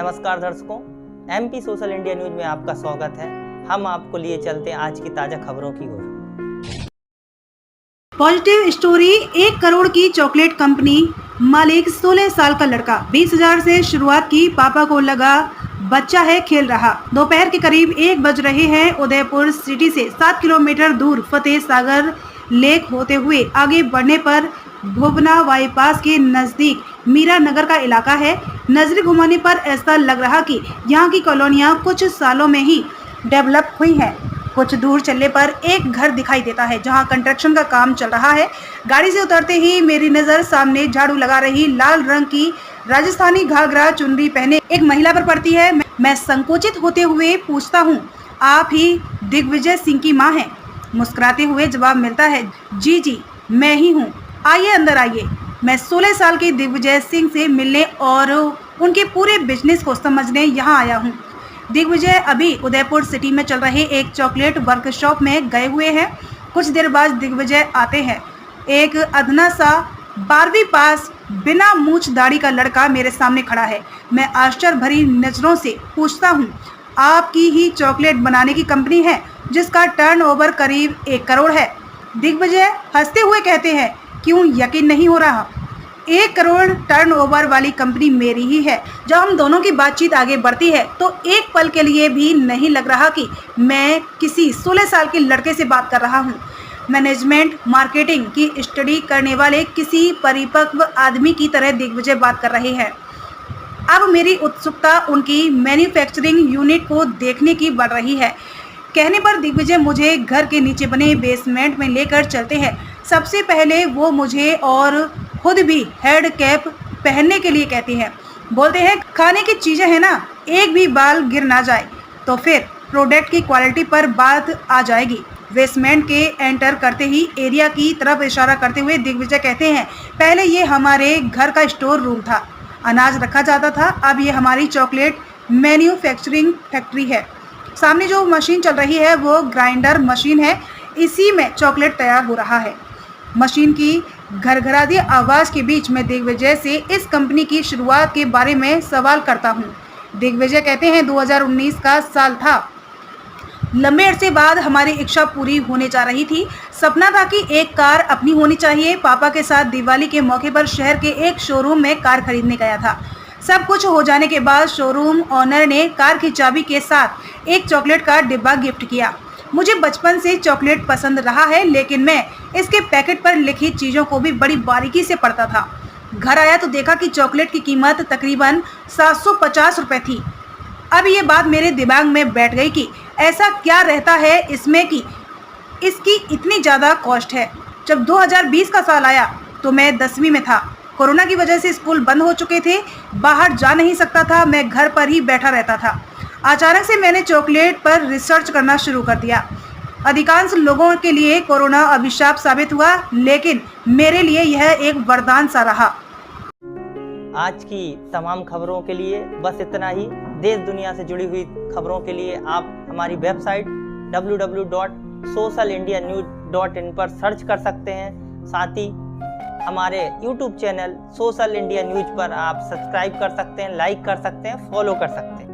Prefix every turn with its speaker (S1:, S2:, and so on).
S1: नमस्कार दर्शकों, MP social India news में आपका स्वागत है। हम आपको लिए चलते हैं आज की ताजा खबरों की ओर।
S2: Positive story. 1 करोड़ की चॉकलेट कंपनी मालिक 16 साल का लड़का, 20,000 से शुरुआत की, पापा को लगा बच्चा है खेल रहा। दोपहर के करीब 1 बज रहे हैं। उदयपुर सिटी से 7 किलोमीटर दूर फतेह सागर लेक होते हुए आगे बढ़ने पर भुवना बाईपास के नजदीक मीरा नगर का इलाका है। नजर घुमाने पर ऐसा लग रहा कि यहाँ की कॉलोनियाँ कुछ सालों में ही डेवलप हुई हैं। कुछ दूर चलने पर एक घर दिखाई देता है जहाँ कंस्ट्रक्शन का काम चल रहा है। गाड़ी से उतरते ही मेरी नजर सामने झाड़ू लगा रही लाल रंग की राजस्थानी घाघरा चुनरी पहने एक महिला पर पड़ती है। मैं संकोचित होते हुए पूछता हूँ, आप ही दिग्विजय सिंह की माँ हैं? मुस्कुराते हुए जवाब मिलता है, जी मैं ही हूँ, आइए अंदर आइए। मैं 16 साल के दिग्विजय सिंह से मिलने और उनके पूरे बिजनेस को समझने यहाँ आया हूँ। दिग्विजय अभी उदयपुर सिटी में चल रहे एक चॉकलेट वर्कशॉप में गए हुए हैं। कुछ देर बाद दिग्विजय आते हैं। एक अदना सा 12वीं पास बिना मूछ दाढ़ी का लड़का मेरे सामने खड़ा है। मैं आश्चर्य भरी नजरों से पूछता हूँ, आपकी ही चॉकलेट बनाने की कंपनी है जिसका टर्नओवर करीब 1 करोड़ है? दिग्विजय हंसते हुए कहते हैं, क्यों यकीन नहीं हो रहा? 1 करोड़ टर्नओवर वाली कंपनी मेरी ही है। जब हम दोनों की बातचीत आगे बढ़ती है तो एक पल के लिए भी नहीं लग रहा कि मैं किसी 16 साल के लड़के से बात कर रहा हूँ। मैनेजमेंट मार्केटिंग की स्टडी करने वाले किसी परिपक्व आदमी की तरह दिग्विजय बात कर रहे हैं। अब मेरी उत्सुकता उनकी मैन्युफैक्चरिंग यूनिट को देखने की बढ़ रही है। कहने पर दिग्विजय मुझे घर के नीचे बने बेसमेंट में लेकर चलते हैं। सबसे पहले वो मुझे और खुद भी हेड कैप पहनने के लिए कहते हैं। बोलते हैं, खाने की चीज़ें हैं ना, एक भी बाल गिर ना जाए तो फिर प्रोडक्ट की क्वालिटी पर बात आ जाएगी। बेसमेंट के एंटर करते ही एरिया की तरफ इशारा करते हुए दिग्विजय कहते हैं, पहले ये हमारे घर का स्टोर रूम था, अनाज रखा जाता था। अब ये हमारी चॉकलेट मैन्युफैक्चरिंग फैक्ट्री है। सामने जो मशीन चल रही है वो ग्राइंडर मशीन है, इसी में चॉकलेट तैयार हो रहा है। मशीन की घरघराती आवाज़ के बीच में दिग्विजय से इस कंपनी की शुरुआत के बारे में सवाल करता हूँ। दिग्विजय कहते हैं, 2019 का साल था। लंबे अरसे बाद हमारी इच्छा पूरी होने जा रही थी। सपना था कि एक कार अपनी होनी चाहिए। पापा के साथ दिवाली के मौके पर शहर के एक शोरूम में कार खरीदने गया था। सब कुछ हो जाने के बाद शोरूम ऑनर ने कार की चाबी के साथ एक चॉकलेट का डिब्बा गिफ्ट किया। मुझे बचपन से चॉकलेट पसंद रहा है, लेकिन मैं इसके पैकेट पर लिखी चीज़ों को भी बड़ी बारीकी से पढ़ता था। घर आया तो देखा कि चॉकलेट की कीमत तकरीबन 750 रुपये थी। अब ये बात मेरे दिमाग में बैठ गई कि ऐसा क्या रहता है इसमें कि इसकी इतनी ज़्यादा कॉस्ट है। जब 2020 का साल आया तो मैं 10वीं में था। कोरोना की वजह से स्कूल बंद हो चुके थे, बाहर जा नहीं सकता था, मैं घर पर ही बैठा रहता था। अचानक से मैंने चॉकलेट पर रिसर्च करना शुरू कर दिया। अधिकांश लोगों के लिए कोरोना अभिशाप साबित हुआ, लेकिन मेरे लिए यह एक वरदान सा रहा।
S1: आज की तमाम खबरों के लिए बस इतना ही। देश दुनिया से जुड़ी हुई खबरों के लिए आप हमारी वेबसाइट www.socialindianews.in पर सर्च कर सकते हैं। साथ ही हमारे YouTube channel social India news पर आप सब्सक्राइब कर सकते हैं, लाइक कर सकते हैं, फॉलो कर सकते हैं।